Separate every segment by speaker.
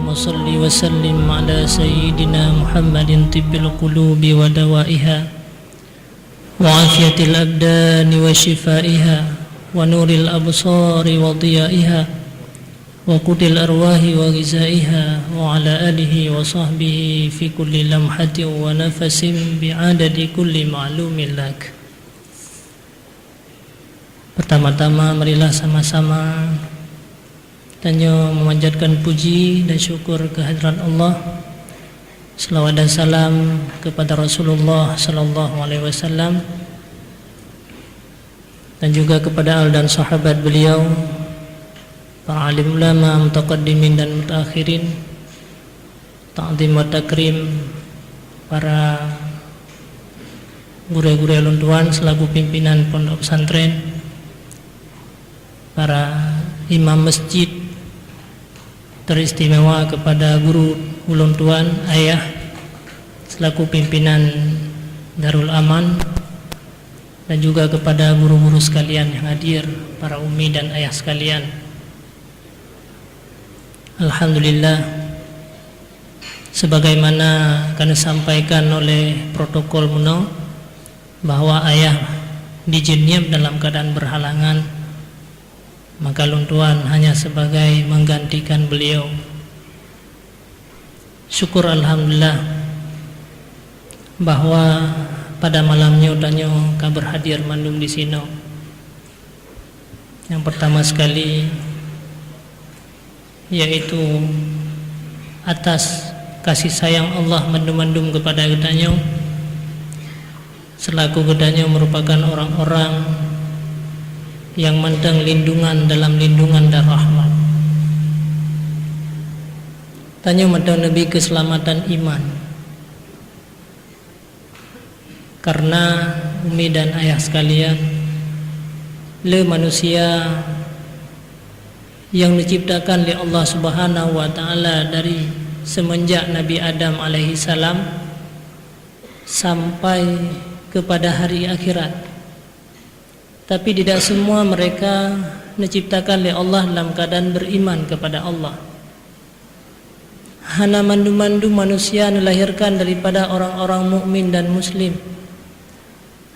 Speaker 1: اللهم صل وسلم على سيدنا محمد طب القلوب ودوائها وعافية الأبدان وشفائها ونور الأبصار وضيائها وقوت الأرواح وغذائها وعلى آله وصحبه في كل لمحة ونفس بعدد كل معلوم لك. Pertama-tama marilah sama-sama tanya memanjatkan puji dan syukur kehadirat Allah. Selawat dan salam kepada Rasulullah sallallahu alaihi wasallam dan juga kepada al dan sahabat beliau, para alim ulama, mutaqaddimin dan mutaakhirin, ta'zim wa takrim para guru-guru luntuan selaku pimpinan pondok pesantren, para imam masjid, teristimewa kepada guru ulun tuan ayah selaku pimpinan Darul Aman, dan juga kepada guru-guru sekalian yang hadir, para umi dan ayah sekalian. Alhamdulillah, sebagaimana kami sampaikan oleh protokol muno bahwa ayah dijenyap dalam keadaan berhalangan, maka luntuan hanya sebagai menggantikan beliau. Syukur alhamdulillah bahwa pada malamnya utanyo kabar hadir mandum di sini. Yang pertama sekali yaitu atas kasih sayang Allah mandum-mandum kepada gedanyo, selaku gedanyo merupakan orang-orang yang mendang lindungan dalam lindungan dan rahmat. Tanya mendang Nabi keselamatan iman, karena umi dan ayah sekalian, le manusia yang diciptakan oleh Allah Subhanahu wa taala dari semenjak Nabi Adam alaihi salam sampai kepada hari akhirat. Tapi tidak semua mereka diciptakan oleh Allah dalam keadaan beriman kepada Allah. Hana mandu-mandu manusia dilahirkan daripada orang-orang mukmin dan muslim.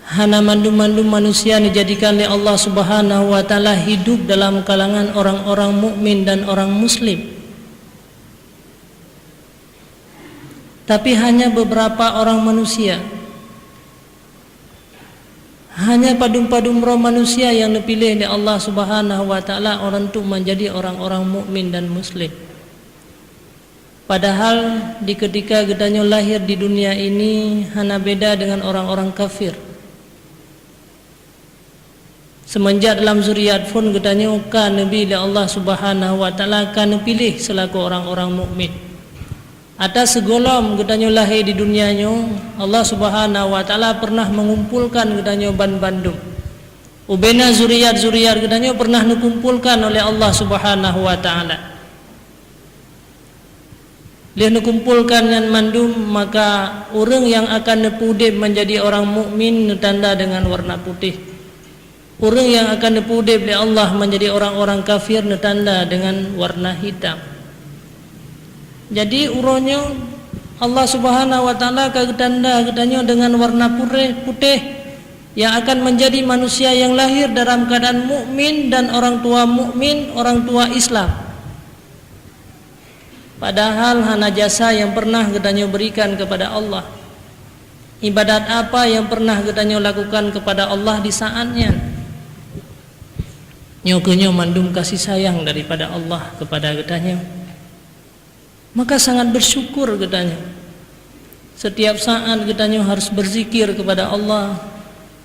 Speaker 1: Hana mandu-mandu manusia dijadikan oleh Allah Subhanahu wa taala hidup dalam kalangan orang-orang mukmin dan orang muslim. Tapi hanya beberapa orang manusia, hanya padum-padum roh manusia yang dipilih oleh Allah Subhanahu wa taala orang itu menjadi orang-orang mukmin dan muslim. Padahal di ketika gedanyo lahir di dunia ini hanya beda dengan orang-orang kafir. Semenjak dalam zuriat pun gedanyo kan nabi oleh Allah Subhanahu wa taala kan pilih selaku orang-orang mukmin. Atas segolom gedanyo lahir di dunianya, Allah Subhanahu wa taala pernah mengumpulkan gedanyo Bandung. Ubena zuriat-zuriat gedanyo pernah dikumpulkan oleh Allah Subhanahu wa taala. Dia dikumpulkan dengan mandum, maka orang yang akan dipudip menjadi orang mukmin ditanda dengan warna putih. Orang yang akan dipudip oleh Allah menjadi orang-orang kafir ditanda dengan warna hitam. Jadi uronyo Allah Subhanahu wa taala ketanda-ketanyo dengan warna putih yang akan menjadi manusia yang lahir dalam keadaan mukmin dan orang tua mukmin, orang tua Islam. Padahal hana jasa yang pernah ketanyo berikan kepada Allah. Ibadat apa yang pernah ketanyo lakukan kepada Allah di saatnya. Nyokenyo mandum kasih sayang daripada Allah kepada ketanyo. Maka sangat bersyukur katanya. Setiap saat katanya harus berzikir kepada Allah.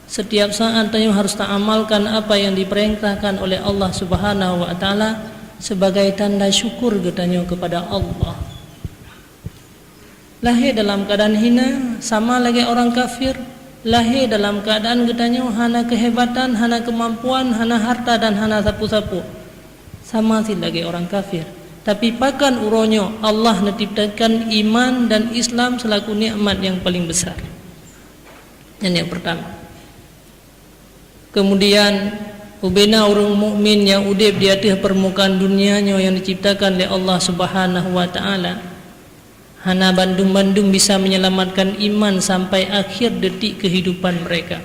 Speaker 1: Setiap saat katanya harus ta'amalkan apa yang diperintahkan oleh Allah Subhanahu wa taala sebagai tanda syukur katanya kepada Allah. Lahir dalam keadaan hina sama lagi orang kafir. Lahir dalam keadaan katanya hana kehebatan, hana kemampuan, hana harta dan hana sapu-sapu. Sama sih lagi orang kafir. Tapi pakan uronyo Allah menitipkan iman dan Islam selaku nikmat yang paling besar. Yang pertama. Kemudian ubena orang mukmin yang udip di atas permukaan dunianya yang diciptakan oleh Allah Subhanahu wa taala, hana bandung-bandung bisa menyelamatkan iman sampai akhir detik kehidupan mereka.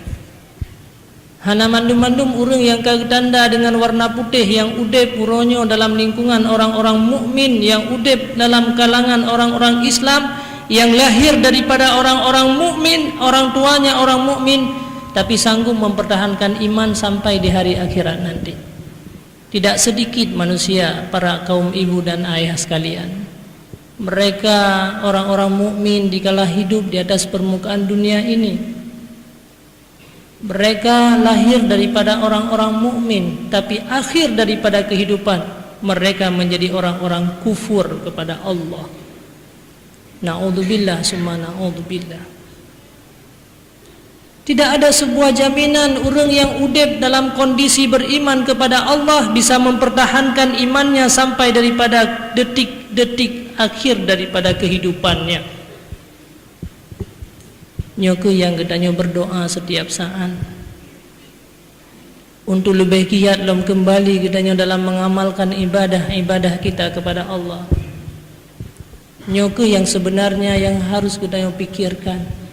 Speaker 1: Hana bandung-bandung orang yang kagtanda dengan warna putih yang udip uronyo dalam lingkungan orang-orang mukmin, yang udip dalam kalangan orang-orang Islam, yang lahir daripada orang-orang mukmin, orang tuanya orang mukmin, tapi sanggup mempertahankan iman sampai di hari akhirat nanti. Tidak sedikit manusia, para kaum ibu dan ayah sekalian, mereka orang-orang mukmin dikala hidup di atas permukaan dunia ini, mereka lahir daripada orang-orang mukmin, tapi akhir daripada kehidupan mereka menjadi orang-orang kufur kepada Allah. Na'udzubillah summa na'udzubillah. Tidak ada sebuah jaminan orang yang udip dalam kondisi beriman kepada Allah bisa mempertahankan imannya sampai daripada detik-detik akhir daripada kehidupannya. Nyoke yang katanya berdoa setiap saat untuk lebih giat dalam kembali katanya dalam mengamalkan ibadah-ibadah kita kepada Allah. Nyoke yang sebenarnya yang harus katanya pikirkan.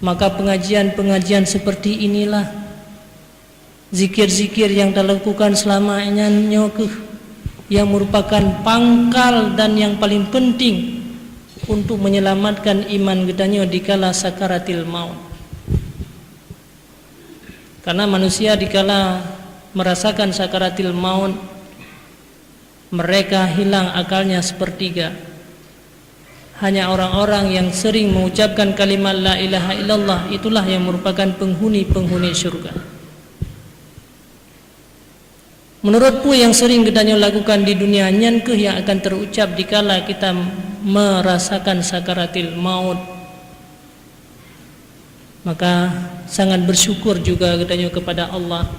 Speaker 1: Maka pengajian-pengajian seperti inilah, zikir-zikir yang dilakukan selamanya nyoke, yang merupakan pangkal dan yang paling penting untuk menyelamatkan iman kita dikala sakaratil maut. Karena manusia dikala merasakan sakaratil maut, mereka hilang akalnya sepertiga. Hanya orang-orang yang sering mengucapkan kalimat la ilaha illallah itulah yang merupakan penghuni-penghuni syurga. Menurutku yang sering kita lakukan di dunia nyankeh yang akan terucap dikala kita merasakan sakaratil maut. Maka sangat bersyukur juga kita kepada Allah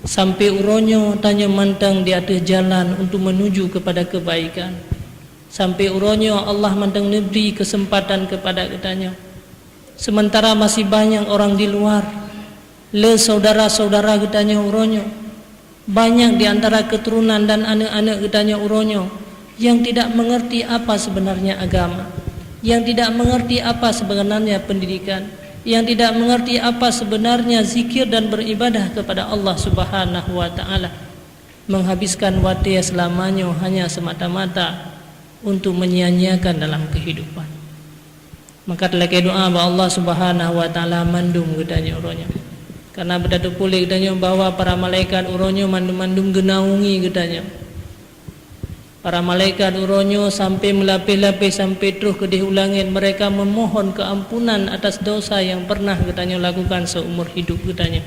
Speaker 1: sampai uronyo tanya mantang di atas jalan untuk menuju kepada kebaikan. Sampai uronyo Allah mandang neberi kesempatan kepada katanya. Sementara masih banyak orang di luar, le saudara-saudara katanya uronyo, banyak di antara keturunan dan anak-anak katanya uronyo yang tidak mengerti apa sebenarnya agama, yang tidak mengerti apa sebenarnya pendidikan, yang tidak mengerti apa sebenarnya zikir dan beribadah kepada Allah Subhanahu wa taala, menghabiskan waktu selamanya hanya semata-mata untuk menyia-nyiakan dalam kehidupan. Maka telah doa bahwa Allah Subhanahu wa taala mandum gedanya uronyo. Karena berdatu pulih gedanya bahwa para malaikat uronyo mandum-mandum genaungi gedanya. Para malaikat uronyo sampai melapis-lapis sampai terus ke diulangin, mereka memohon keampunan atas dosa yang pernah gedanya lakukan seumur hidup gedanya.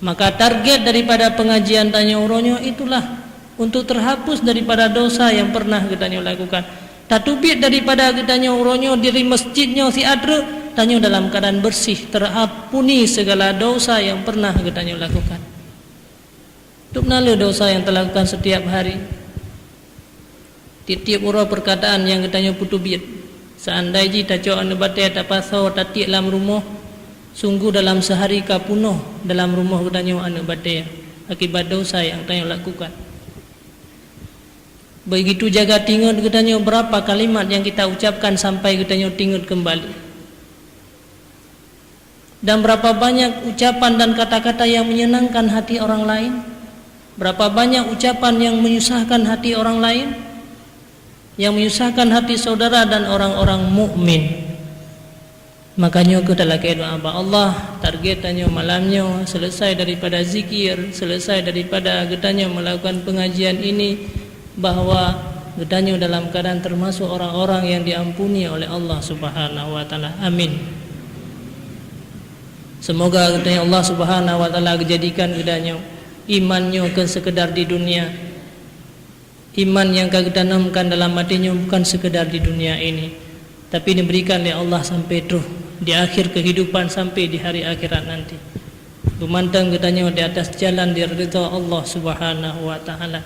Speaker 1: Maka target daripada pengajian tanya uronyo itulah untuk terhapus daripada dosa yang pernah katanya lakukan. Tatubit daripada katanya uronyo diri masjidnya si adre tanya dalam keadaan bersih, terampuni segala dosa yang pernah katanya lakukan. Tuk nala dosa yang terlakukan setiap hari. Tiap ura perkataan yang katanya putubit. Seandainya taco anu batai tak pasau tatik dalam rumah, sungguh dalam sehari kapunuh dalam rumah katanya anu batai akibat dosa yang katanya lakukan. Begitu jaga tingut katanya berapa kalimat yang kita ucapkan sampai katanya tingut kembali. Dan berapa banyak ucapan dan kata-kata yang menyenangkan hati orang lain. Berapa banyak ucapan yang menyusahkan hati orang lain, yang menyusahkan hati saudara dan orang-orang mukmin. Makanya kita lagi doa Allah targetannya malamnya selesai daripada zikir, selesai daripada katanya melakukan pengajian ini, bahwa gedanya dalam keadaan termasuk orang-orang yang diampuni oleh Allah Subhanahu wa taala. Amin. Semoga gedanya Allah Subhanahu wa taala jadikan gedanya imannya bukan sekedar di dunia. Iman yang kau tanamkan dalam hatinya bukan sekedar di dunia ini, tapi diberikan oleh Allah sampai terus di akhir kehidupan sampai di hari akhirat nanti. Memandang gedanya di atas jalan ridha Allah Subhanahu wa taala.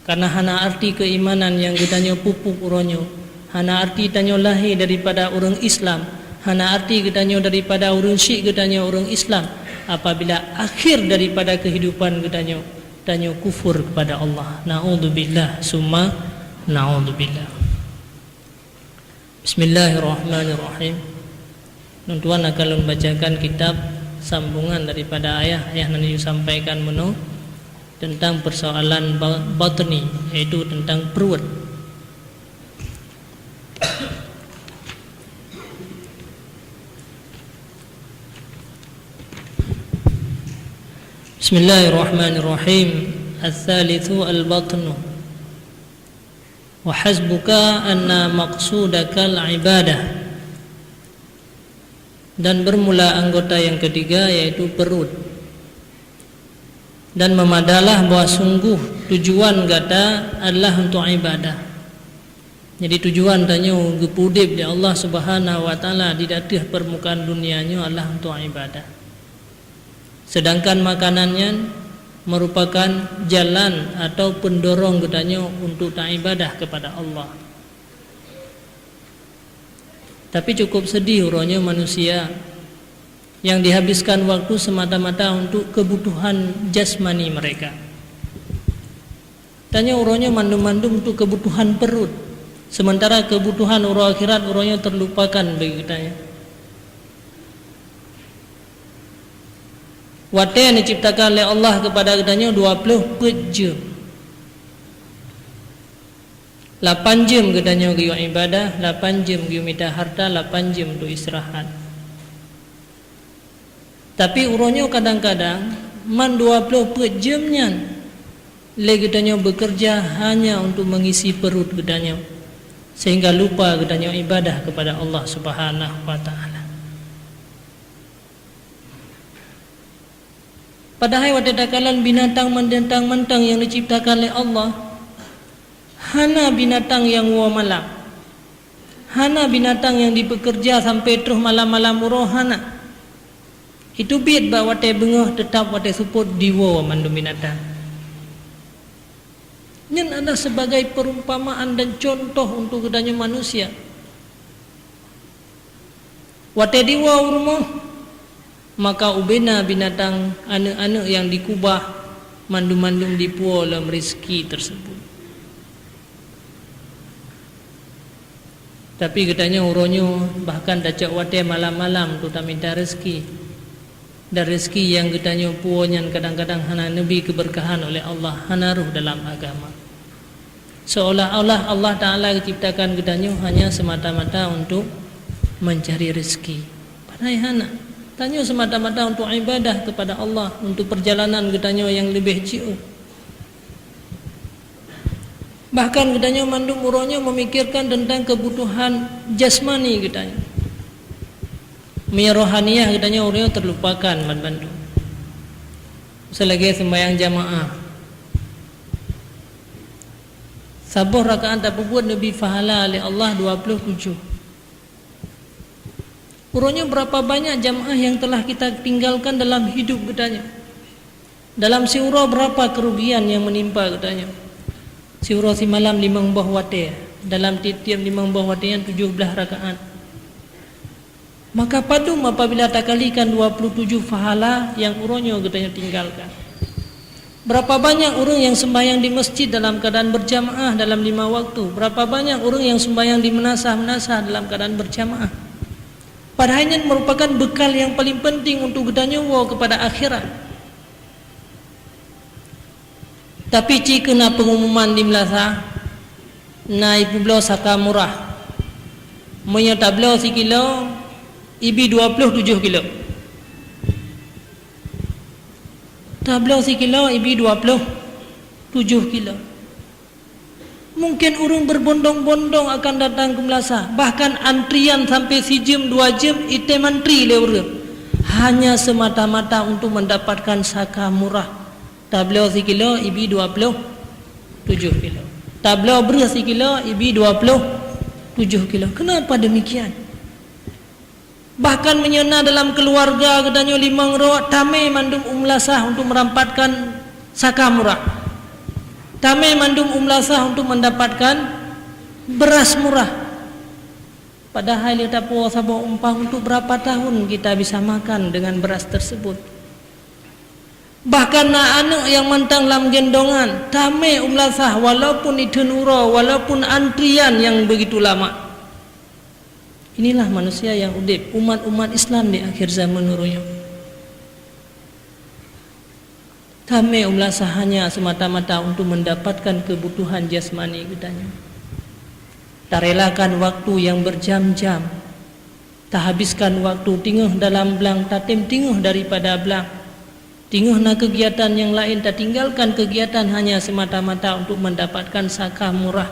Speaker 1: Karena hana arti keimanan yang kitanya pupuk uronyo, hana arti tanya lahir daripada orang Islam, hana arti kitanya daripada orang Syik kitanya orang Islam, apabila akhir daripada kehidupan katanya kufur kepada Allah. Na'udzubillah summa na'udzubillah. Bismillahirrahmanirrahim. Tuan akan membacakan kitab sambungan daripada ayah yang disampaikan menu tentang persoalan batni, yaitu tentang perut. Bismillahirrahmanirrahim. Al-thalithu al-batnu wa hasbuka anna maqsudaka al-ibadah. Dan bermula anggota yang ketiga, yaitu perut. Dan memadalah bahawa sungguh tujuan kata adalah untuk ibadah. Jadi tujuan tanya gepudip di Allah Subhanahu wa taala di atas permukaan dunianya adalah untuk ibadah. Sedangkan makanannya merupakan jalan atau pendorong katanya untuk ibadah kepada Allah. Tapi cukup sedih urangnya manusia yang dihabiskan waktu semata-mata untuk kebutuhan jasmani mereka. Tanya urangnya mandum-mandum untuk kebutuhan perut, sementara kebutuhan urang akhirat urangnya terlupakan bagi katanya. Waktu yang diciptakan oleh Allah kepada katanya 24 jam. 8 jam katanya untuk ibadah, 8 jam untuk minta harta, 8 jam untuk istirahat. Tapi urangnya kadang-kadang man 24 jamnya lagi katanya bekerja hanya untuk mengisi perut katanya, sehingga lupa katanya ibadah kepada Allah Subhanahu wa taala. Padahal waktu dakalan binatang mentang yang diciptakan oleh Allah, hana binatang yang wa malam, hana binatang yang dipekerja sampai terus malam-malam hana. Itu biat bahawa te bengah tetap wate support diwa mandu binatang. Ini adalah sebagai perumpamaan dan contoh untuk kedanya manusia. Wate diwa rumah, maka ubena binatang anak-anak yang dikubah mandum-mandum dipuo dalam rezeki tersebut. Tapi katanya uronyo bahkan dacak wate malam-malam tu tak minta rezeki. Dan rezeki yang katanya puonya kadang-kadang hana nabi keberkahan oleh Allah, hana ruh dalam agama. Seolah-olah Allah Ta'ala ciptakan katanya hanya semata-mata untuk mencari rezeki. Padahal hana. Tanya semata-mata untuk ibadah kepada Allah, untuk perjalanan katanya yang lebih jauh. Bahkan katanya mandum urangnya memikirkan tentang kebutuhan jasmani katanya. Rohaniyah katanya urangnya terlupakan mandum. Selagi sembahyang jamaah, sabuh rakaat tak buat lebih pahala oleh Allah 27. Urangnya berapa banyak jamaah yang telah kita tinggalkan dalam hidup katanya. Dalam siurah berapa kerugian yang menimpa katanya. Siurah si malam 5 buah wate, dalam tiap 5 buah wate yang 17 rakaat. Maka padum apabila tak kalikan 27 pahala yang urangnya katanya tinggalkan. Berapa banyak orang yang sembahyang di masjid dalam keadaan berjamaah dalam 5 waktu. Berapa banyak orang yang sembahyang di menasah-menasah dalam keadaan berjamaah. Padahal ini merupakan bekal yang paling penting untuk kita nyawa kepada akhirat. Tapi jika kena pengumuman di Melasa, naik belau saka murah, menyata belau si kilo, ibi 27 kilo. Tablau si kilo, ibi 27 kilo. Mungkin orang berbondong-bondong akan datang ke Melasa. Bahkan antrian sampai si jam 2 jam itu mantri le orang. Hanya semata-mata untuk mendapatkan saka murah. Tablau si kilo ibi 27 kilo. Tablau beras si kilo ibi 27 kilo. Kenapa demikian? Bahkan menyena dalam keluarga katanya 5 rawat tamai mandum Melasa untuk merampatkan saka murah. Tamai mandum Melasa untuk mendapatkan beras murah. Padahal kita puasa bawa umpah untuk berapa tahun kita bisa makan dengan beras tersebut. Bahkan anak yang mantang dalam gendongan tamai umlasah walaupun itun-ura, walaupun antrian yang begitu lama. Inilah manusia yang udip umat-umat Islam di akhir zaman nurunya. Tamai umlasah hanya semata-mata untuk mendapatkan kebutuhan jasmani katanya. Tak relakan waktu yang berjam-jam, tak habiskan waktu tingguh dalam belang, tak tingguh daripada belang, tingguh na kegiatan yang lain, tak tinggalkan kegiatan hanya semata-mata untuk mendapatkan sakah murah.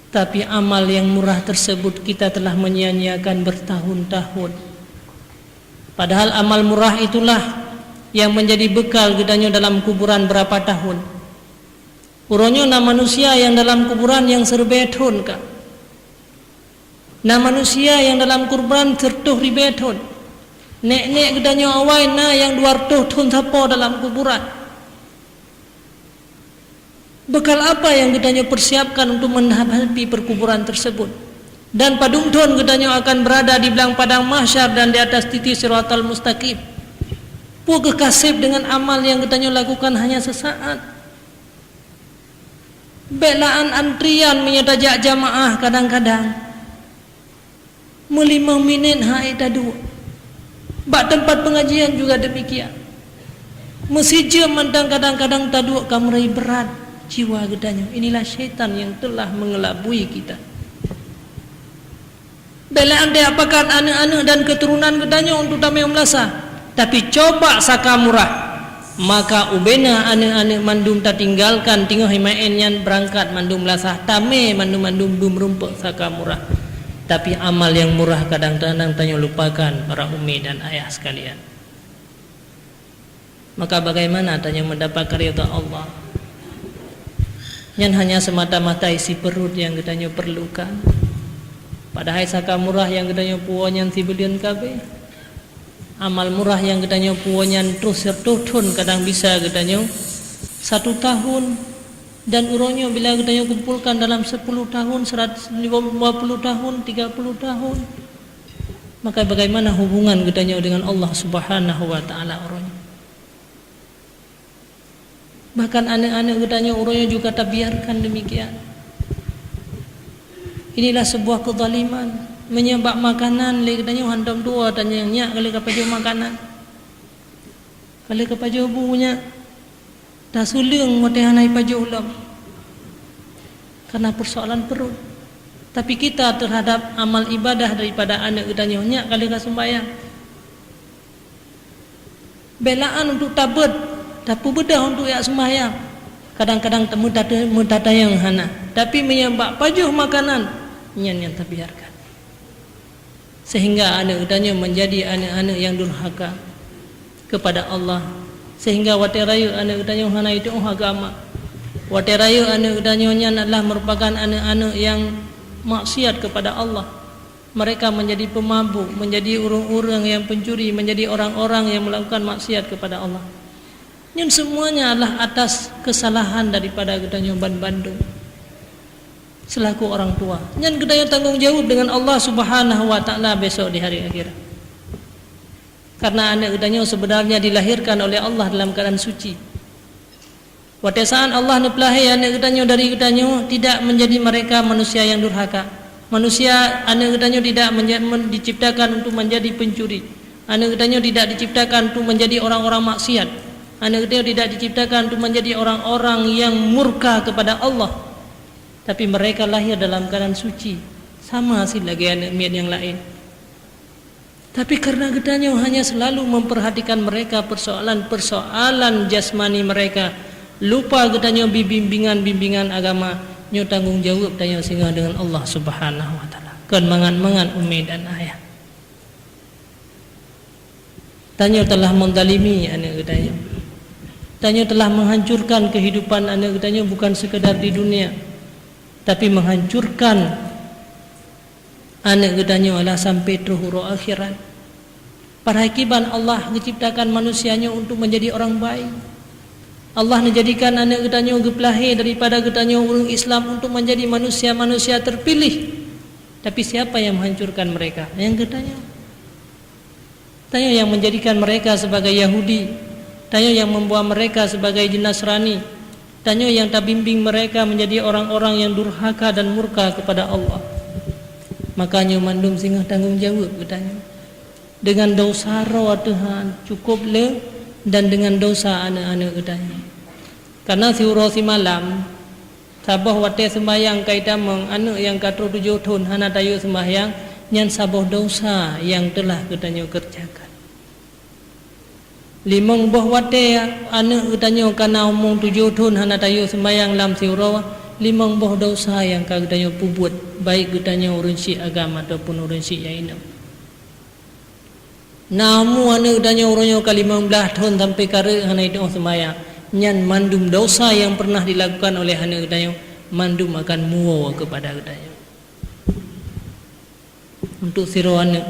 Speaker 1: Tapi amal yang murah tersebut kita telah menyia-nyiakan bertahun-tahun. Padahal amal murah itulah yang menjadi bekal gedanya dalam kuburan berapa tahun. Uronyo na manusia yang dalam kuburan yang serbethun kah? Na manusia yang dalam kuburan tertuh ribethun. Nek-nek gedanya awai na yang 200 tahun sapo dalam kuburan. Bekal apa yang gedanya persiapkan untuk menghadapi perkuburan tersebut? Dan padung tahun gedanya akan berada di belang padang mahsyar dan di atas titi siratal mustaqim. Puga kasib dengan amal yang gedanya lakukan hanya sesaat. Belaan antrian menyedajak jamaah kadang-kadang 5 minit hai tadu. Bak tempat pengajian juga demikian. Mesija mentang kadang-kadang tadu kamrai berat jiwa gedanya. Inilah syaitan yang telah mengelabui kita. Belaan dia apakan anak-anak dan keturunan gedanya untuk tamai umlasa. Tapi coba saka murah, maka ubena anak-anak mandum tak tinggalkan tinggal himain yang berangkat mandum lasah tame mandum dum rumput saka murah. Tapi amal yang murah kadang-kadang tanya lupakan para umi dan ayah sekalian. Maka bagaimana tanya mendapat karyata Allah yang hanya semata-mata isi perut yang katanya perlukan. Padahal saka murah yang katanya puanyan sibilion kabe. Amal murah yang katanya puanyan terus sertutun kadang bisa katanya 1 tahun. Dan uronyo bila katanya kumpulkan dalam 10 tahun, 150 tahun, 30 tahun. Maka bagaimana hubungan katanya dengan Allah Subhanahu wa taala uronyo. Bahkan anak-anak katanya uronyo juga tak biarkan demikian. Inilah sebuah kezaliman. Menyebab makanan le katanya handam dua tanya nyak kali kapaju makanan. Kali kapaju bunya dah suling motehanai paju ulam. Karena persoalan perut. Tapi kita terhadap amal ibadah daripada anak katanya nyak kali ka sembahyang. Belaan untuk tabet, tapi bedah untuk yak sembahyang. Kadang-kadang temu data yang hana. Tapi menyebab paju makanan nyan tak biarkan. Sehingga anak katanya menjadi anak-anak yang durhaka kepada Allah. Sehingga waterayu anak katanya hana itu agama. Waterayu anak katanya adalah merupakan anak-anak yang maksiat kepada Allah. Mereka menjadi pemabuk, menjadi orang-orang yang pencuri, menjadi orang-orang yang melakukan maksiat kepada Allah. Yang semuanya adalah atas kesalahan daripada katanya Ban Bandung selaku orang tua. Yang katanya tanggung jawab dengan Allah Subhanahu wa taala besok di hari akhirat. Karena anak katanya sebenarnya dilahirkan oleh Allah dalam keadaan suci. Pada saat Allah nepelahi anak katanya dari katanya tidak menjadi mereka manusia yang durhaka. Manusia anak katanya tidak diciptakan untuk menjadi pencuri. Anak katanya tidak diciptakan untuk menjadi orang-orang maksiat. Anak katanya tidak diciptakan untuk menjadi orang-orang yang murka kepada Allah. Tapi mereka lahir dalam keadaan suci, sama hasil lagi anak miat yang lain. Tapi karena katanya hanya selalu memperhatikan mereka persoalan jasmani mereka, lupa katanya bimbingan agama, nyo tanggung jawab tanya singa dengan Allah Subhanahu wa taala. Kan mangan umi dan ayah. Tanya telah mendalimi anak katanya. Tanya telah menghancurkan kehidupan anak katanya bukan sekedar di dunia, tapi menghancurkan anak katanya adalah sampai terhuru akhirat. Para hakiban Allah menciptakan manusianya untuk menjadi orang baik. Allah menjadikan anak katanya gepelahi daripada katanya orang Islam untuk menjadi manusia-manusia terpilih. Tapi siapa yang menghancurkan mereka? Yang katanya Tanya yang menjadikan mereka sebagai Yahudi, tanya yang membuat mereka sebagai Nasrani, tanya yang tak bimbing mereka menjadi orang-orang yang durhaka dan murka kepada Allah. Makanya mandum singgah tanggungjawab katanya. Dengan dosa roh Tuhan cukup le, dan dengan dosa anak-anak katanya. Karena si urosi malam sabah wate sembahyang kaitan meng anak yang katru 7 tahun hana tayu sembahyang nyan sabah dosa yang telah katanya kerjakan. Limang boh wate anak katanya kana umur 7 tahun hana tayu sembahyang lam si uro, limang boh dosa yang katanya pubuat baik katanya urunsi agama ataupun urunsi yaina. Namu anak katanya uronyo ka 15 tahun sampai kare hana itu sembahyang. Nyan mandum dosa yang pernah dilakukan oleh anak katanya, mandum akan muo kepada katanya. Untuk siro anak,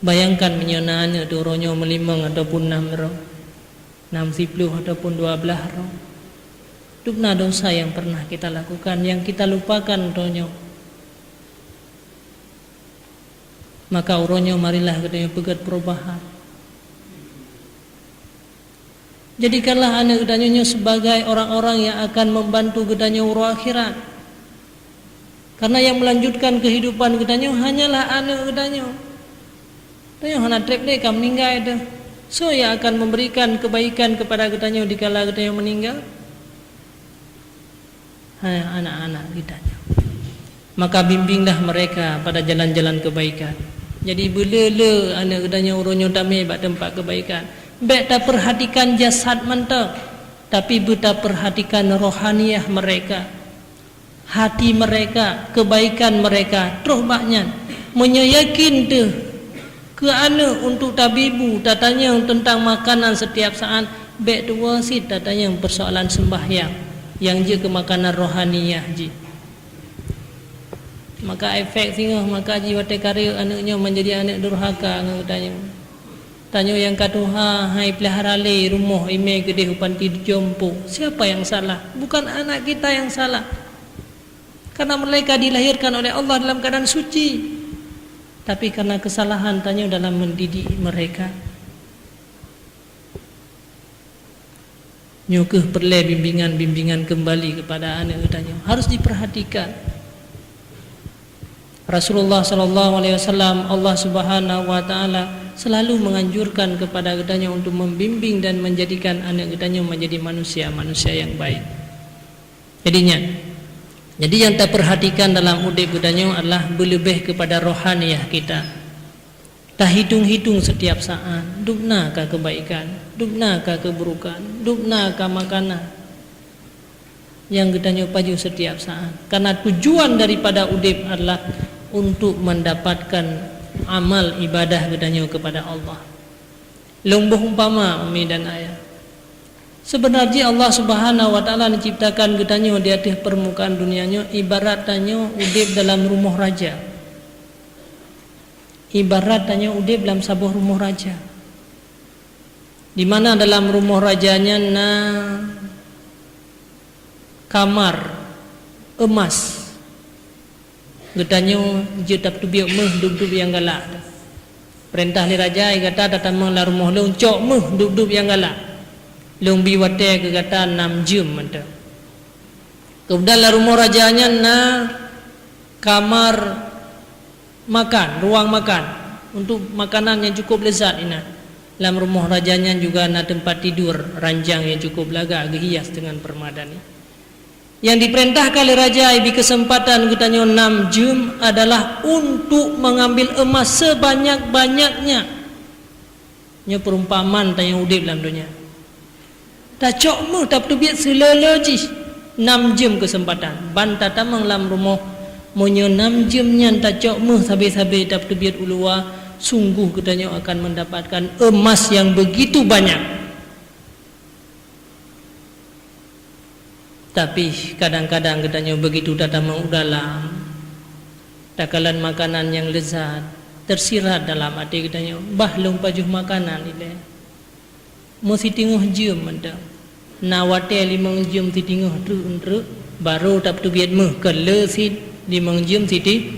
Speaker 1: bayangkan menyana anak tu ronyo melimang ataupun 6 ataupun 12 roh. Dupna dosa yang pernah kita lakukan, yang kita lupakan ronyo. Maka uronyo marilah katanya pegat perubahan. Jadikanlah anak gedanya sebagai orang-orang yang akan membantu gedanya urus akhirat. Karena yang melanjutkan kehidupan gedanya hanyalah anak gedanya. Gedanya hana trek deh kam meninggal itu. So yang akan memberikan kebaikan kepada gedanya dikala gedanya meninggal, hanya anak-anak gedanya. Maka bimbinglah mereka pada jalan-jalan kebaikan. Jadi bila anak gedanya urusnya damai bak tempat kebaikan. Baik tak perhatikan jasad mentah, tapi kita perhatikan rohaniah mereka, hati mereka, kebaikan mereka. Terus banyak menyayakin tu ke anak untuk tabibu, tatanya tentang makanan setiap saat. Baik tu wasit tatanya persoalan sembahyang, yang je ke makanan rohaniah je. Maka efek singgah maka jiwa tekari anaknya menjadi anak durhaka ngatanya. Tanya yang kata hai pelihara le rumah ime gede hupan tidur jompo. Siapa yang salah? Bukan anak kita yang salah. Karena mereka dilahirkan oleh Allah dalam keadaan suci. Tapi karena kesalahan tanya dalam mendidik mereka. Nyukuh perlu bimbingan kembali kepada anak tanya. Harus diperhatikan. Rasulullah sallallahu alaihi wasallam, Allah Subhanahu wa taala selalu menganjurkan kepada gedanya untuk membimbing dan menjadikan anak gedanya menjadi manusia yang baik. Jadi yang tak perhatikan dalam udip gedanya adalah berlebih kepada rohaniah kita. Tak hitung-hitung setiap saat, dubnakah kebaikan, dubnakah keburukan, dubnakah makanan yang gedanya paju setiap saat. Karena tujuan daripada udip adalah untuk mendapatkan amal ibadah gedanya kepada Allah. Lumbuh umpama umi dan ayah. Sebenarnya Allah Subhanahu wa taala menciptakan gedanya di atas permukaan dunianya ibaratnya udip dalam rumah raja. Ibaratnya udip dalam sebuah rumah raja. Di mana dalam rumah rajanya kamar emas. Gedanya je tap tu biok meh dub-dub yang galak. Perintah li raja kata datang menglah rumah leung cok meh dub-dub yang galak. Leung bi wate ke kata 6 jam menta. Kemudian la rumah rajanya kamar makan, ruang makan untuk makanan yang cukup lezat ina. Dalam rumah rajanya juga tempat tidur ranjang yang cukup laga hias dengan permadani. Yang diperintahkan oleh raja di kesempatan katanya 6 jam adalah untuk mengambil emas sebanyak-banyaknya. Nya perumpamaan tanya udip dalam dunia. Tak cok mu tak tu biat selologi 6 jam kesempatan. Banta tamang dalam rumah monyo 6 jam nyan tak cok mu sabe-sabe tak tu biat ulua sungguh katanya akan mendapatkan emas yang begitu banyak. Tapi kadang-kadang katanya begitu datang dalam takalan makanan yang lezat tersirat dalam hati katanya bahlung pajuh makanan ini mesti tinguh jam menda nawate 5 jam ti tinguh tu baru tak tu biat meh kele si 5 jam siti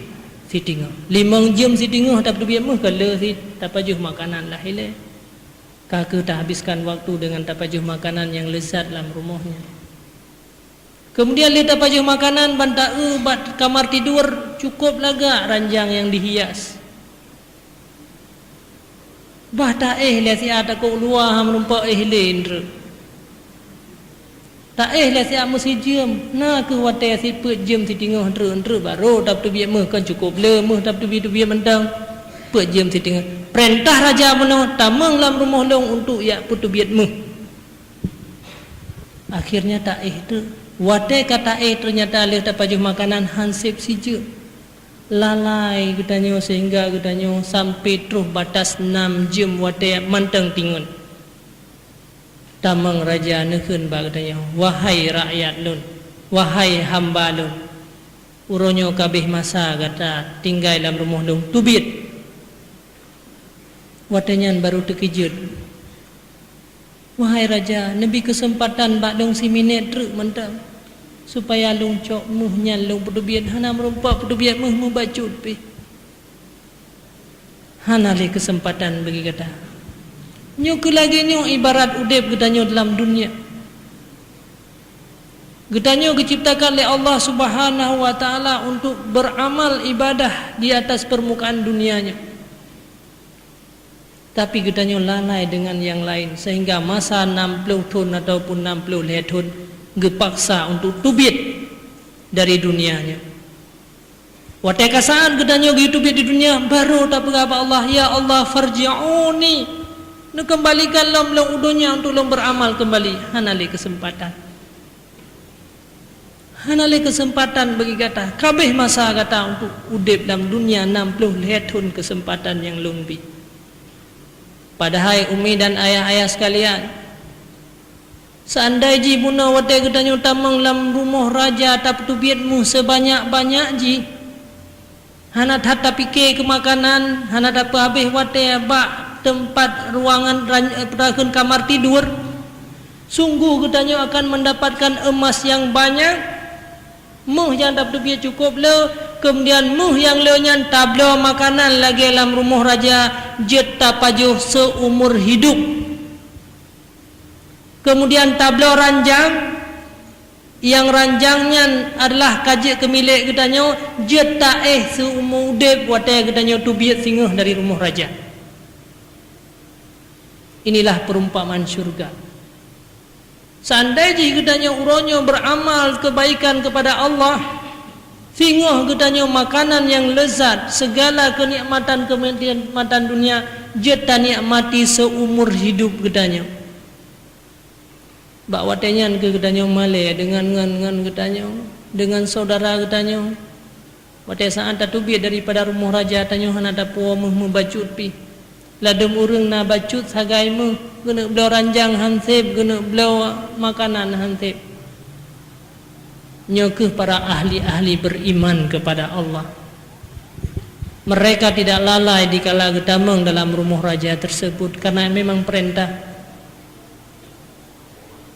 Speaker 1: si tinggal 5 jam si tinggal tak perlu biar mah kalau si tak pajuh makanan lah ile kakak tak habiskan waktu dengan tak pajuh makanan yang lezat dalam rumahnya. Kemudian dia tak pajuh makanan bantak bat kamar tidur cukup laga ranjang yang dihias. Bah tak lihat si ada kau luar ham rumpak lendra. Tak lihat si mesti jam. Nah ke watai si pet jam si tinggal entre baru tak tu biar meh kan cukup le meh tak tu biar mentang. Pet jam si tinggal. Perintah raja benar tamang dalam rumah long untuk ya putu biar meh. Akhirnya tak tu. Watai kata ternyata alih tak pajuh makanan hansip si je. Lalai katanya sehingga katanya sampai terus batas 6 jam watai mantang tingun. Tamang raja nekun ba katanya, wahai rakyat lun, wahai hamba lun. Uronyo kabeh masa kata tinggal dalam rumah lun tubit. Watanya baru terkejut. Wahai raja, nabi kesempatan bak dong si minit truk mentang supaya long cok muh nyan long pedubiat hana merompak pedubiat muh membacut pi. Hana le kesempatan bagi kata. Nyo ke lagi nyo ibarat udip gedanyo dalam dunia. Gedanyo diciptakan oleh Allah Subhanahu wa taala untuk beramal ibadah di atas permukaan dunianya. Tapi gedanyo lalai dengan yang lain sehingga masa 60 tahun ataupun 60 tahun gepaksa untuk tubit dari dunianya. Watai kasaan gedanyo tubit di dunia baru tak berapa Allah ya Allah farji'uni. Nu kembalikan lom udonya untuk lom beramal kembali. Hanali kesempatan. Hanali kesempatan bagi kata kabeh masa kata untuk udip dalam dunia 60 tahun kesempatan yang lumbi. Padahal umi dan ayah-ayah sekalian, seandainya ji buna watai gedanyo tamang dalam rumah raja tak tubiatmu sebanyak-banyak ji, hana tak fikir ke makanan, hana tak habis watai bak tempat ruangan perakan kamar tidur, sungguh gedanyo akan mendapatkan emas yang banyak. Muh yang tak tubiat cukup le, kemudian muh yang leonyan tablo makanan lagi dalam rumah raja jeta pajuh seumur hidup. Kemudian tablo ranjang yang ranjangnya adalah kajik kemilik gedanyo jeta seumur hidup watai gedanyo tubiat singgah dari rumah raja. Inilah perumpamaan syurga. Seandainya gedanyo uronyo beramal kebaikan kepada Allah, singoh gedanyo makanan yang lezat, segala kenikmatan dunia jeta nikmati seumur hidup gedanyo. Bak watenyan ke gedanyo male dengan gedanyo, dengan saudara gedanyo. Waten saat tatubi daripada rumah raja tanyo hana dapuo membacut pi. Ladem urang na bacut sagai mu guna beliau ranjang hansip guna beliau makanan hansip. Nyokeh para ahli-ahli beriman kepada Allah. Mereka tidak lalai dikala getamang dalam rumah raja tersebut karena memang perintah.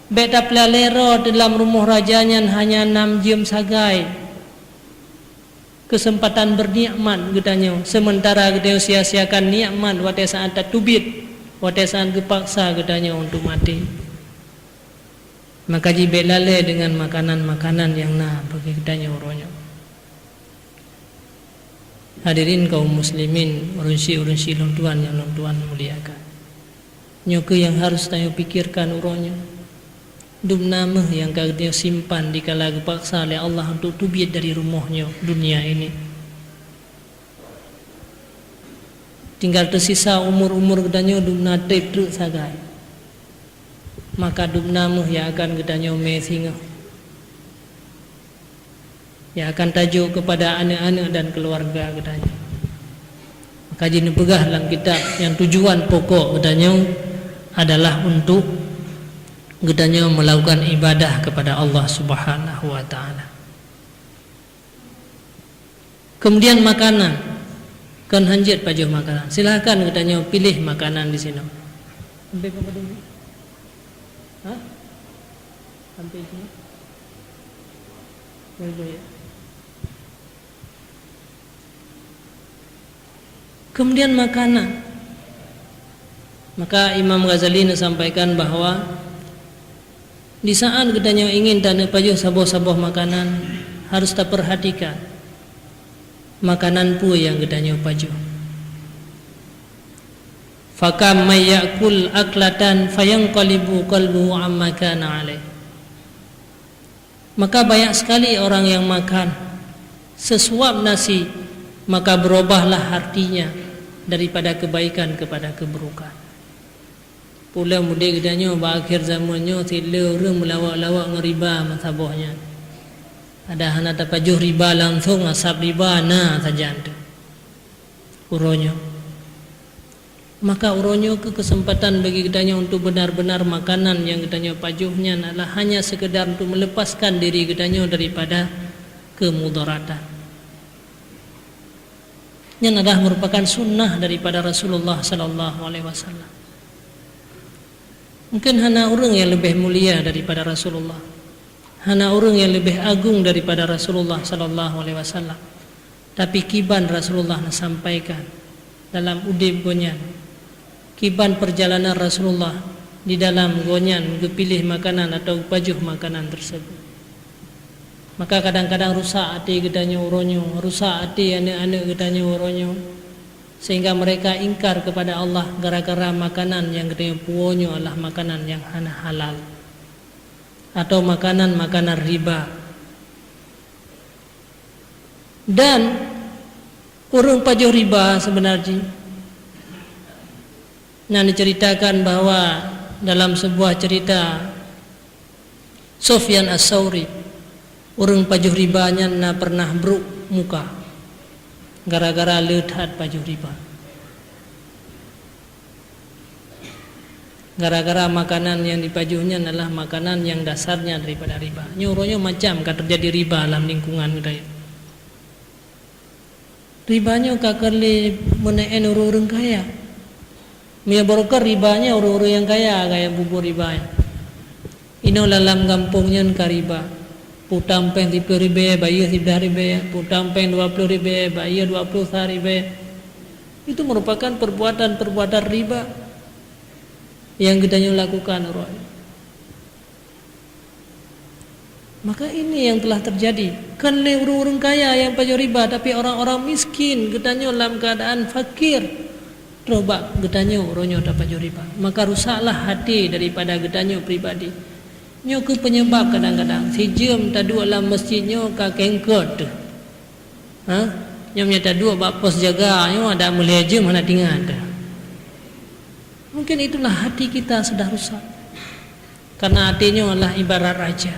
Speaker 1: Beta pelalero dalam rumah rajanya hanya 6 jam sagai. Kesempatan bernikmat gedanyo sementara gedanyo sia-siakan nikmat watai saat tak tubit watai saat gepaksa gedanyo untuk mati. Maka jibek lale dengan makanan-makanan yang bagi gedanyo uronyo. Hadirin kaum muslimin, urunsi long tuan yang long tuan muliakan. Nyoke yang harus tayo pikirkan uronyo. Dumnamah yang kau simpan dikala gepaksa oleh Allah untuk tubit dari rumahnya dunia ini. Tinggal tersisa umur-umur gedanyo dumna tep truk sagai. Maka dumnamah yang akan gedanyo mesinga. Yang akan tajuk kepada anak-anak dan keluarga gedanyo. Maka jini pegah dalam kitab yang tujuan pokok gedanyo adalah untuk gedanyo melakukan ibadah kepada Allah Subhanahu wa taala. Kemudian makanan, kan hanjat pajuh makanan. Silakan gedanyo pilih makanan di sini. Sampai berapa dulu? Hah? Sampai sini? Boleh ya. Kemudian makanan. Maka Imam Ghazali sampaikan bahawa di saat katanya ingin tanah pajuh sabuh-sabuh makanan, harus tak perhatikan makanan pun yang katanya pajuh. Fakam may yakul aklatan fayanqalibu qalbuhu amma kana alaih. Maka banyak sekali orang yang makan sesuap nasi, maka berubahlah hatinya daripada kebaikan kepada keburukan. Pula mudik katanya berakhir zamannya sila orang melawak-lawak ngeriba masabohnya. Ada hana tapajuh riba langsung, asap riba na saja tu uronyo. Maka uronyo ke kesempatan bagi katanya untuk benar-benar makanan yang katanya pajuhnya adalah hanya sekedar untuk melepaskan diri katanya daripada kemudaratan. Yang adalah merupakan sunnah daripada Rasulullah sallallahu alaihi wasallam. Mungkin hana orang yang lebih mulia daripada Rasulullah, hana orang yang lebih agung daripada Rasulullah sallallahu alaihi wasallam. Tapi kiban Rasulullah nak sampaikan dalam udib gonyan, kiban perjalanan Rasulullah di dalam gonyan kepilih makanan atau pajuh makanan tersebut. Maka kadang-kadang rusak hati katanya uronyo, rusak hati anak-anak katanya uronyo, sehingga mereka ingkar kepada Allah gara-gara makanan yang katanya puonyo adalah makanan yang hana halal atau makanan-makanan riba. Dan urung pajuh riba sebenarnya yang diceritakan bahawa dalam sebuah cerita Sufyan As-Sauri, urung pajuh ribanya na pernah beruk muka gara-gara lehat pajuh riba, gara-gara makanan yang dipajuhnya adalah makanan yang dasarnya daripada riba. Nyuruhnya macam kan terjadi riba dalam lingkungan kita. Ribanya kakali menaen orang-orang kaya. Mia broker ribanya orang-orang yang kaya, kaya bubur ribanya. Ino dalam kampungnya ka riba. Putang peng 10 ribu, bayar 10 ribu, putang peng 20 ribu, bayar 20 ribu. Itu merupakan perbuatan-perbuatan riba yang kita lakukan orang. Maka ini yang telah terjadi. Kan orang-orang kaya yang pajuh riba, tapi orang-orang miskin katanya dalam keadaan fakir. Coba katanya orangnya dapat pajuh riba. Maka rusaklah hati daripada katanya pribadi. Nyo ke penyebab kadang-kadang si jam tak dua dalam masjidnya ka kengkot tu. Ha? Nyo nyata dua bab pos jaga nyo ada mulia jam mana tinggal tu. Mungkin itulah hati kita sudah rusak. Karena hatinya adalah ibarat raja.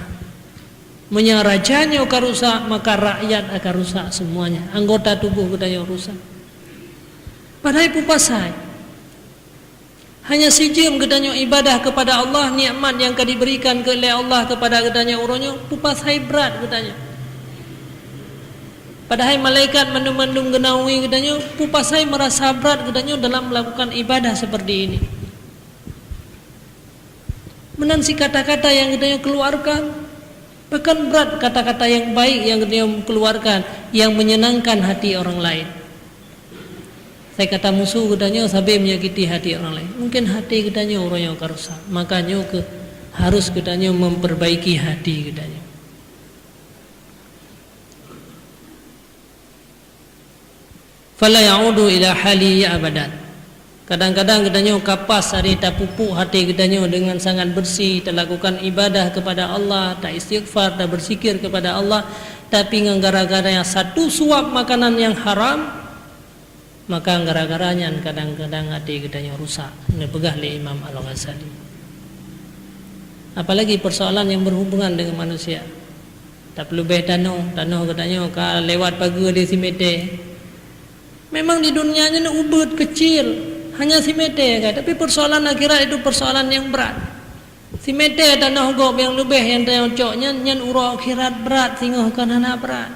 Speaker 1: Menyang rajanya akan rusak, maka rakyat akan rusak semuanya. Anggota tubuh kita yang rusak. Padahal pupasai. Hanya sejam katanya ibadah kepada Allah, nikmat yang akan diberikan oleh Allah kepada katanya orangnya pupasai berat katanya. Padahal malaikat mendung-mendung genawi katanya pupasai merasa berat katanya dalam melakukan ibadah seperti ini. Menansi kata-kata yang katanya keluarkan, bahkan berat kata-kata yang baik yang katanya keluarkan yang menyenangkan hati orang lain. Saya kata musuh katanya sampai menyakiti hati orang lain. Mungkin hati katanya orang yang rusak. Makanya harus katanya memperbaiki hati katanya. Fala ya'udu ila hali abadan. Kadang-kadang katanya kapas hari tak pupuk hati katanya dengan sangat bersih, tak lakukan ibadah kepada Allah, tak istighfar, tak berzikir kepada Allah, tapi gara-gara yang satu suap makanan yang haram, maka gara-garanya kadang-kadang hati katanya rusak. Ini pegah oleh Imam Al-Ghazali. Apalagi persoalan yang berhubungan dengan manusia. Tak perlu beh tanah katanya kalau lewat pagi di simete. Memang di dunianya ni ubud kecil, hanya simete kan. Tapi persoalan akhirat itu persoalan yang berat. Simete tanah gop yang lebih yang cocoknya nyan urang akhirat berat sehingga kan anak berat.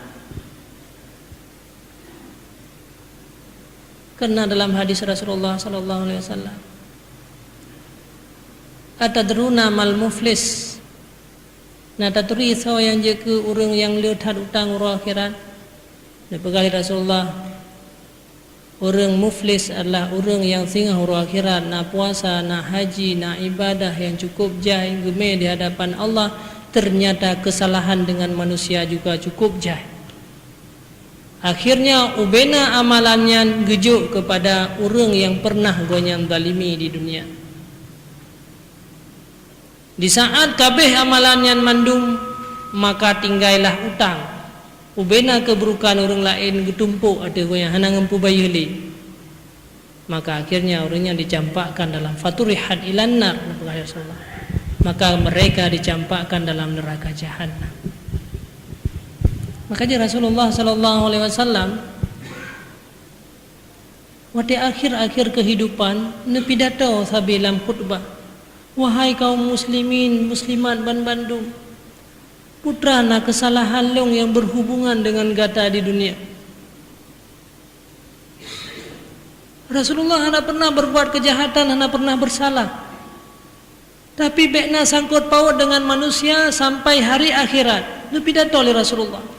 Speaker 1: Karena dalam hadis Rasulullah sallallahu alaihi wasallam, atadruna mal muflis, na taturi so yang jeke urang yang leuthat utang urang akhirat. Dipegali Rasulullah, Orang muflis adalah orang yang singgah huru akhirat, nak puasa, nak haji, nak ibadah yang cukup jai gemeh di hadapan Allah, ternyata kesalahan dengan manusia juga cukup jai. Akhirnya ubena amalannya gejuk kepada orang yang pernah gonyang zalimi di dunia. Di saat kabeh amalannya mandum, maka tinggailah utang. Ubena keburukan orang lain getumpuk ada yang hana ngempu bayuli. Maka akhirnya orangnya dicampakkan dalam faturihat ilan nar, maka mereka dicampakkan dalam neraka jahanam. Makanya Rasulullah sallallahu alaihi wasallam pada akhir-akhir kehidupan nepidato sabilam khutbah, wahai kaum muslimin muslimat ban Bandung, putra na kesalahan long yang berhubungan dengan gata di dunia. Rasulullah hana pernah berbuat kejahatan, hana pernah bersalah. Tapi bekna sangkut paut dengan manusia sampai hari akhirat. Itu pidato oleh Rasulullah.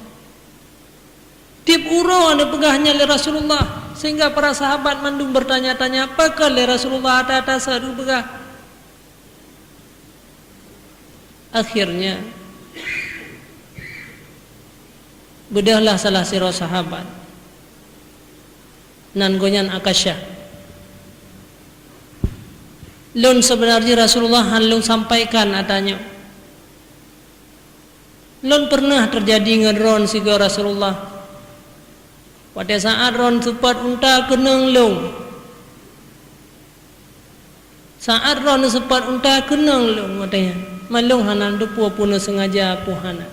Speaker 1: Tiap uro ada pegahnya oleh Rasulullah, sehingga para sahabat mandung bertanya-tanya, apakah oleh Rasulullah atas adu pegah. Akhirnya bedahlah salah siro sahabat nan gonyan Akasya. Lun sebenarnya Rasulullah halung sampaikan atanya. Lun pernah terjadi ngedron siga Rasulullah. Pada saat ron sepat unta keneng lung. Saat ron sepat unta keneng lung katanya. Malung hanan dupu puna sengaja puhana.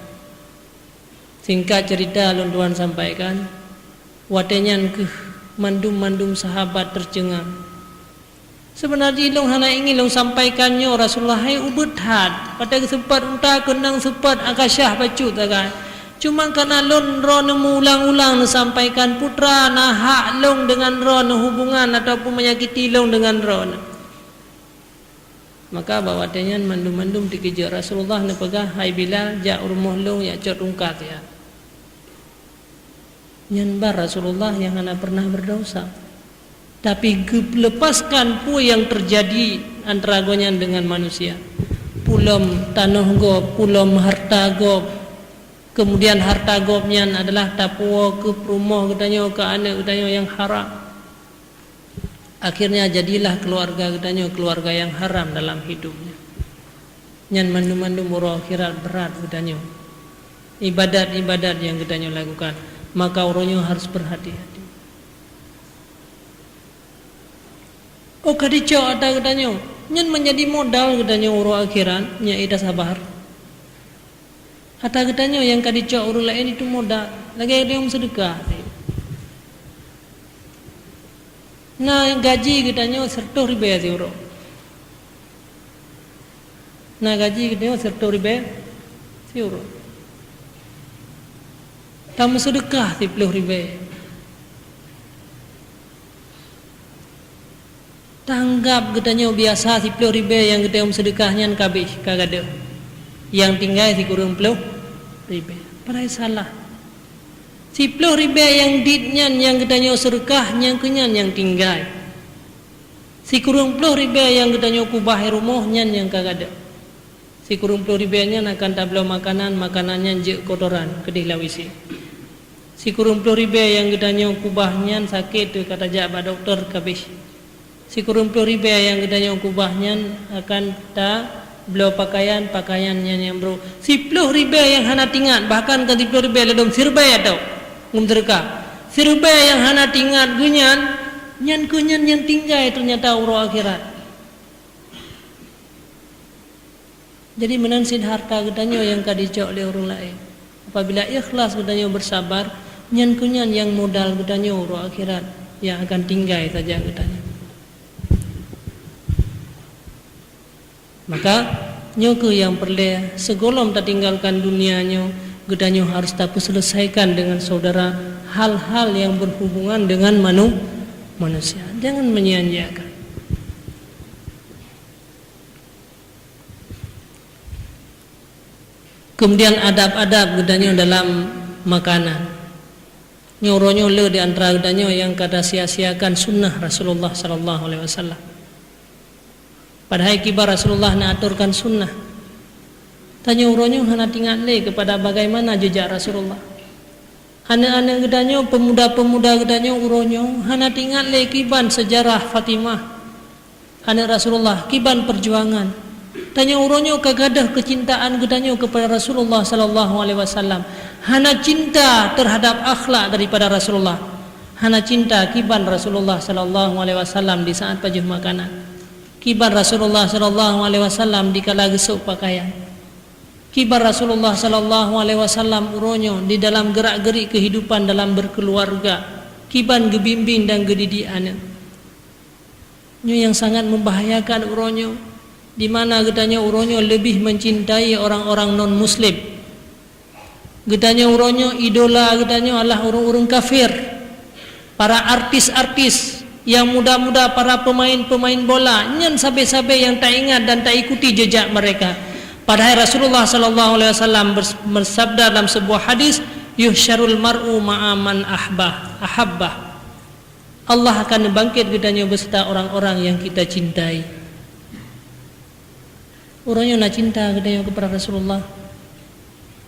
Speaker 1: Singkat cerita lun tuan sampaikan, watenyan ke mandum-mandum sahabat tercengang. Sebenarnya long hana ingin long sampaikannya Rasulullah hai ubud had pada sempat unta kenang sempat Akasyah bacut kan. Cuma karena lon ron ulang-ulang sampaikan putra na hak long dengan ron hubungan ataupun menyakiti long dengan ron. Maka bawa tenyan mandum-mandum dikejar Rasulullah ne pegah hai Bilal ja rumah long ya cot ungkat ya. Nyanbar Rasulullah yang hana pernah berdosa, tapi lepaskan pu yang terjadi antara gonyan dengan manusia. Pulom tanah gob, pulom harta gob. Kemudian harta gobnya adalah tapuo ke rumah katanya ke anak katanya yang haram. Akhirnya jadilah keluarga katanya keluarga yang haram dalam hidupnya. Nyan mandum-mandum uro akhirat berat katanya. Ibadat-ibadat yang katanya lakukan, maka orangnya harus berhati-hati. Oh kadico ada katanya, nyan menjadi modal katanya uro akhirat, nya ida sabar. Ada katanya yang kadico uro lain itu modal, lagi ada yang sedekah. Nah gaji katanya serto ribe si uro. Nah gaji katanya serto ribe si uro. Tamu sedekah 10 ribu. Tanggap katanya biasa 10 ribu yang kita sedekahnya kabeh kagada. Yang tinggal si kurang 10 ribu. Padahal salah. 10 ribu yang ditnya yang katanya sedekahnya kenyan yang tinggal. Si kurang 10 ribu yang katanya kubah rumahnya yang kagada. Si kurang 10 ribu nya akan tablo makanannya je kotoran kedih lawisi. Si kurung 10 ribu yang gedanya kubahnya sakit tu kata jabat doktor kabis. Si kurung 10 ribu yang gedanya kubahnya akan tak beliau pakaiannya yang bro. Si 10 ribu yang hana tingat bahkan kan 10 ribu ledom sirbai atau ngumterka. Sirbai yang hana tingat gunyan kunyan yang tinggal ternyata uro akhirat. Jadi menansid harta gedanya yang kadicok oleh orang lain. Apabila ikhlas gedanya bersabar, nyan kunyan yang modal gedanya uro akhirat yang akan tinggal saja gedanya. Maka nyoke yang perlu segolom tak tinggalkan dunianya, gedanya harus tak selesaikan dengan saudara hal-hal yang berhubungan dengan manusia. Jangan menyia-nyiakan. Kemudian adab-adab gedanya dalam makanan. Nyoronyo le di antara gedanyo yang kata sia-siakan sunnah Rasulullah sallallahu alaihi wasallam. Padahal kibar Rasulullah nak aturkan sunnah. Tanya uronyo hana tinggal le kepada bagaimana jejak Rasulullah. Anak-anak gedanyo, pemuda-pemuda gedanyo uronyo hana tinggal le kiban sejarah Fatimah anak Rasulullah, kiban perjuangan. Tanya uronyo kagadah kecintaan gedanyo kepada Rasulullah sallallahu alaihi wasallam. Hana cinta terhadap akhlak daripada Rasulullah. Hana cinta kiban Rasulullah sallallahu alaihi wasallam di saat pajuh makanan. Kiban Rasulullah sallallahu alaihi wasallam di kala gesuk pakaian. Kibar Rasulullah sallallahu alaihi wasallam uronyo di dalam gerak-gerik kehidupan dalam berkeluarga. Kiban gebimbing dan gedidikan. Nyo yang sangat membahayakan uronyo, di mana getanya uronyo lebih mencintai orang-orang non muslim. Getanya uronyo idola getanya adalah orang-orang kafir, para artis-artis yang muda-muda, para pemain-pemain bola, nyen sabe-sabe yang tak ingat dan tak ikuti jejak mereka. Padahal Rasulullah sallallahu alaihi wasallam bersabda dalam sebuah hadis, yuhsyarul mar'u ma'aman ahabbah. Allah akan bangkit getanya beserta orang-orang yang kita cintai. Uronyo nak cinta getanya kepada Rasulullah.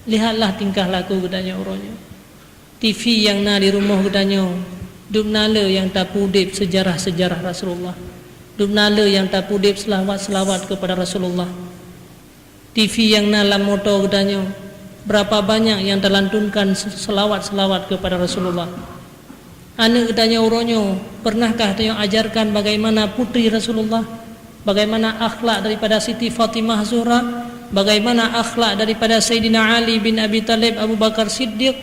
Speaker 1: Lihatlah tingkah laku gedanya uronyo. TV yang na di rumah gedanya, dubnala yang tak pudip sejarah-sejarah Rasulullah. Dubnala yang tak pudip selawat-selawat kepada Rasulullah. TV yang na dalam motor gedanya, berapa banyak yang terlantunkan selawat-selawat kepada Rasulullah. Anak gedanya uronyo, pernahkah dia ajarkan bagaimana putri Rasulullah, bagaimana akhlak daripada Siti Fatimah Zuhra, bagaimana akhlak daripada Sayyidina Ali bin Abi Talib, Abu Bakar Siddiq,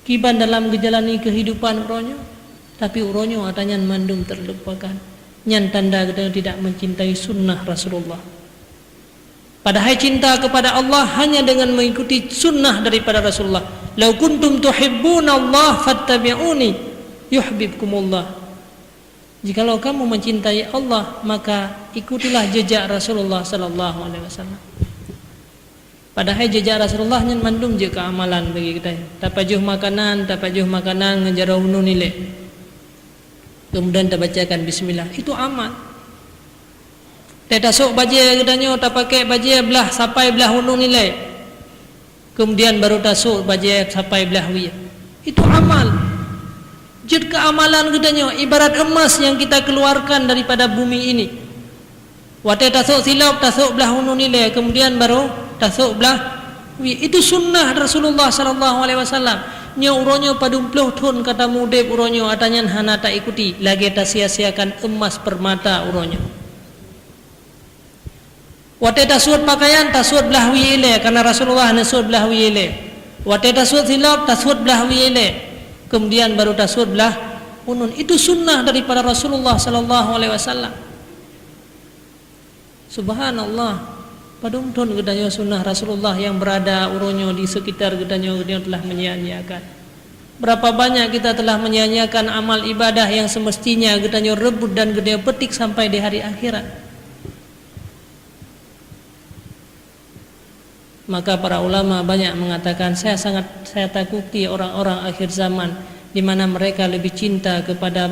Speaker 1: kiban dalam menjalani kehidupan uronyo. Tapi uronyo atanya mandum terlupakan. Nyan tanda kita tidak mencintai sunnah Rasulullah. Padahal cinta kepada Allah hanya dengan mengikuti sunnah daripada Rasulullah. Lau kuntum tuhibbuna Allah fattabi'uni yuhibbukumullah. Jikalau kamu mencintai Allah, maka ikutilah jejak Rasulullah sallallahu alaihi wasallam. Padahal jejak Rasulullah nyen mandum je keamalan bagi kita. Tapajuh makanan ngejarau unu nilai. Kemudian terbacakan bismillah. Itu amal. Tak tasuk baju katanya, tak pakai baju belah sampai belah unu nilai. Kemudian baru tasuk baju sampai belah wiyah. Itu amal. Jid keamalan katanya ibarat emas yang kita keluarkan daripada bumi ini. Waktu tasuk silap, tasuk belah unu nilai, kemudian baru tasuk belah wiyah. Itu sunnah Rasulullah sallallahu alaihi wasallam. Nya uronyo padumpluh tun kata mudib uronyo atanya hana tak ikuti, lagi tak sia-siakan emas permata uronyo. Waktu tasud pakaian, tasud belah wiyele, karena Rasulullah nasud belah wiyele. Waktu tasud silap, tasud belah wiyele, kemudian baru tasud belah unun. Itu sunnah daripada Rasulullah sallallahu alaihi wasallam. Subhanallah, padumtun gedanya sunnah Rasulullah yang berada uronyo di sekitar gedanya telah menyia-nyiakan. Berapa banyak kita telah menyia-nyiakan amal ibadah yang semestinya gedanya rebut dan gedanya petik sampai di hari akhirat. Maka para ulama banyak mengatakan, saya takuti orang-orang akhir zaman di mana mereka lebih cinta kepada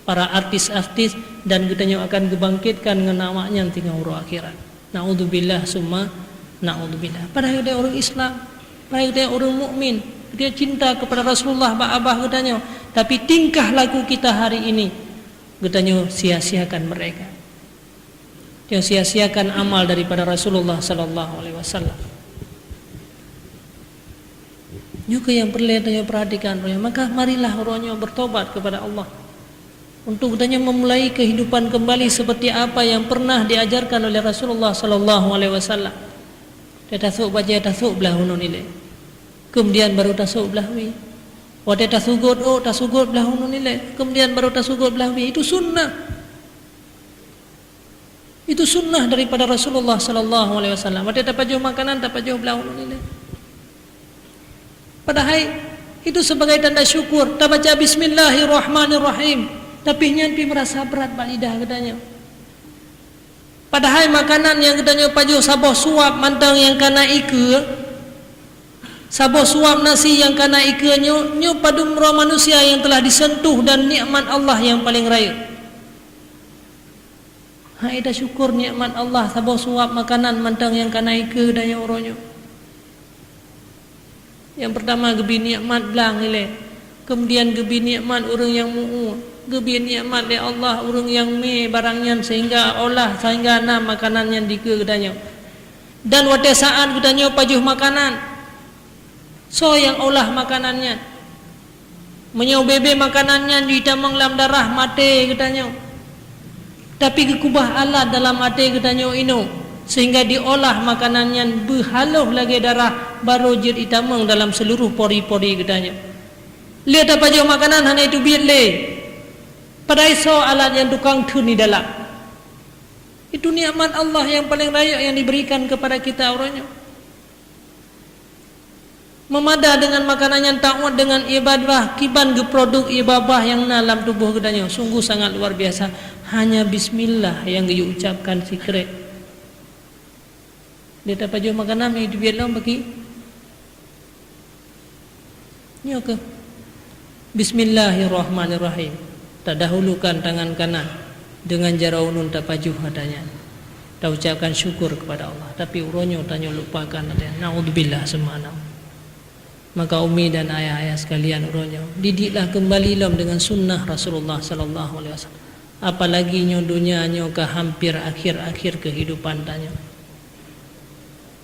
Speaker 1: para artis-artis dan gedanya akan dibangkitkan dengan awaknya tinggal urut akhirat. Naudzubillah summa naudzubillah. Padahal dia orang Islam, padahal dia orang mukmin, dia cinta kepada Rasulullah abah gedanya, tapi tingkah laku kita hari ini gedanya sia-siakan mereka. Dia sia-siakan amal daripada Rasulullah sallallahu alaihi wasallam. Juga yang perlu kita perhatikan, maka marilah orangnya bertobat kepada Allah untuk katanya memulai kehidupan kembali seperti apa yang pernah diajarkan oleh Rasulullah sallallahu alaihi wasallam. Dia tasuk baca tasuk belah hunun nilai, kemudian baru tasuk belah wi. Waktu tasugut belah hunun nilai, kemudian baru tasugut belah wi. Itu sunnah. Itu sunnah daripada Rasulullah sallallahu alaihi wasallam. Waktu tapajuh makanan, tapajuh belah hunun nilai. Padahal itu sebagai tanda syukur. Tak baca bismillahirrahmanirrahim, tapi nyampi merasa berat bak lidah katanya. Padahal makanan yang katanya pajuh sabah suap mantang yang kana ike, Sabo suap nasi yang kana ikannya nyo padum roh manusia yang telah disentuh dan nikmat Allah yang paling raya. Hai dah syukur nikmat Allah sabo suap makanan mantang yang kana ika dan yang oronyo. Yang pertama gebi nikmat belang ile. Kemudian gebi nikmat orang yang muu. Gebi nikmat oleh Allah orang yang me barangnya sehingga olah sehingga na makanan yang dika gedanyo. Dan wate saat gedanyo pajuh makanan. So yang olah makanannya menyau bebe makanannya ditamang dalam darah mati katanya. Tapi kekubah alat dalam mati katanya ino sehingga diolah makanannya berhaluh lagi darah baru jid ditamang dalam seluruh pori-pori katanya. Lihat apa jauh makanan hanya itu biar le. Pada iso alat yang tukang tun di dalam. Itu nikmat Allah yang paling raya yang diberikan kepada kita orangnya. Memada dengan makanan yang ta'wad dengan ibadah kiban ke produk ibadah yang dalam tubuh gedanya sungguh sangat luar biasa. Hanya bismillah yang dia ucapkan secret. Dia dapat jual makanan yang dibiarkan bagi ni ke bismillahirrahmanirrahim. Tak dahulukan tangan kanan dengan jaraunun tapaju adanya. Tak ucapkan syukur kepada Allah. Tapi uronyo tanya lupakan adanya. Naudzubillah semana. Maka umi dan ayah-ayah sekalian uronyo didiklah kembali lom dengan sunnah Rasulullah sallallahu alaihi wasallam. Apalagi nyo dunia nyo ke hampir akhir-akhir kehidupan tanya.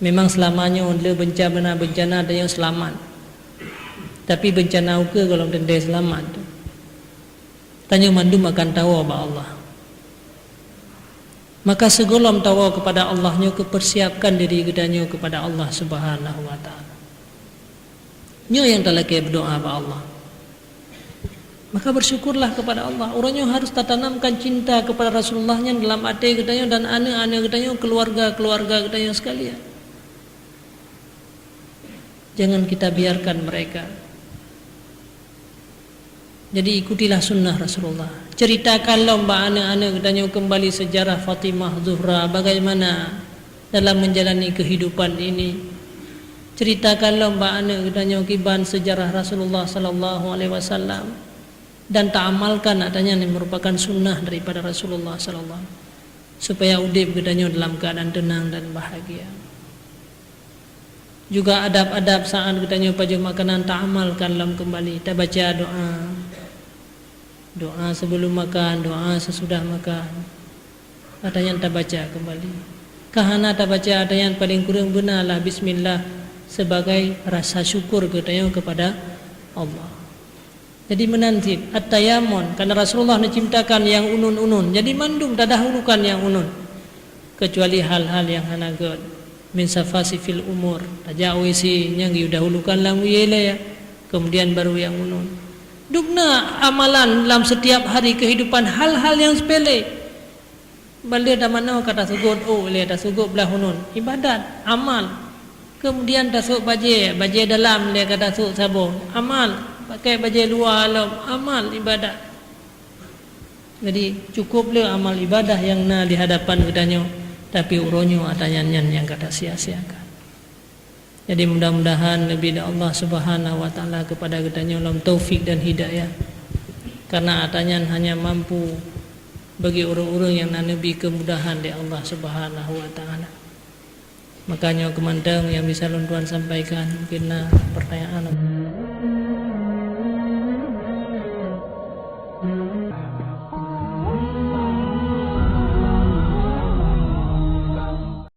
Speaker 1: Memang selamanya le bencana tanya selamat. Tapi bencana uke kalau tende selamat tu. Tanya mandum akan tawa ba Allah. Maka segolom tawa kepada Allah nyo kepersiapkan diri gedanyo kepada Allah Subhanahu wa taala. Nyo yang telah berdoa kepada Allah. Maka bersyukurlah kepada Allah. Orangnya harus tanamkan cinta kepada Rasulullahnya dalam hati katanya dan anak-anak katanya keluarga-keluarga katanya sekalian. Jangan kita biarkan mereka. Jadi ikutilah sunnah Rasulullah. Ceritakanlah mbak anak-anak katanya kembali sejarah Fatimah Zuhra bagaimana dalam menjalani kehidupan ini. Ceritakanlah mbak anak katanya kiban sejarah Rasulullah sallallahu alaihi wasallam dan tak amalkan adanya yang merupakan sunnah daripada Rasulullah sallallahu alaihi wasallam supaya udip katanya dalam keadaan tenang dan bahagia. Juga adab-adab saat katanya paju makanan tak amalkan dalam kembali. Tak baca doa sebelum makan, doa sesudah makan. Adanya tak baca kembali. Kahana tak baca adanya paling kurang benarlah bismillah sebagai rasa syukur katanya kepada Allah. Jadi menanti at-tayammum karena Rasulullah menciptakan yang unun-unun. Jadi mandum tak dahulukan yang unun. Kecuali hal-hal yang hanagat min safasifil umur. Tajau isi yang didahulukan lang wiyela ya. Kemudian baru yang unun. Dugna amalan dalam setiap hari kehidupan hal-hal yang sepele. Balik dah mana kata sugut le dah sugut belah unun. Ibadat, amal. Kemudian tasuk baju dalam dia kata tasuk sabun amal, pakai baju luar alam amal ibadat. Jadi cukuplah amal ibadah yang na di hadapan kedanyo, tapi uronyo atanyan yang kata sia-siakan. Jadi mudah-mudahan lebih Allah Subhanahu wa taala kepada kedanyo dalam taufik dan hidayah. Karena atanyan hanya mampu bagi orang-orang yang nabi kemudahan dari Allah Subhanahu wa taala. Makanya kemandang yang bisa Tuan sampaikan mungkin pertanyaan.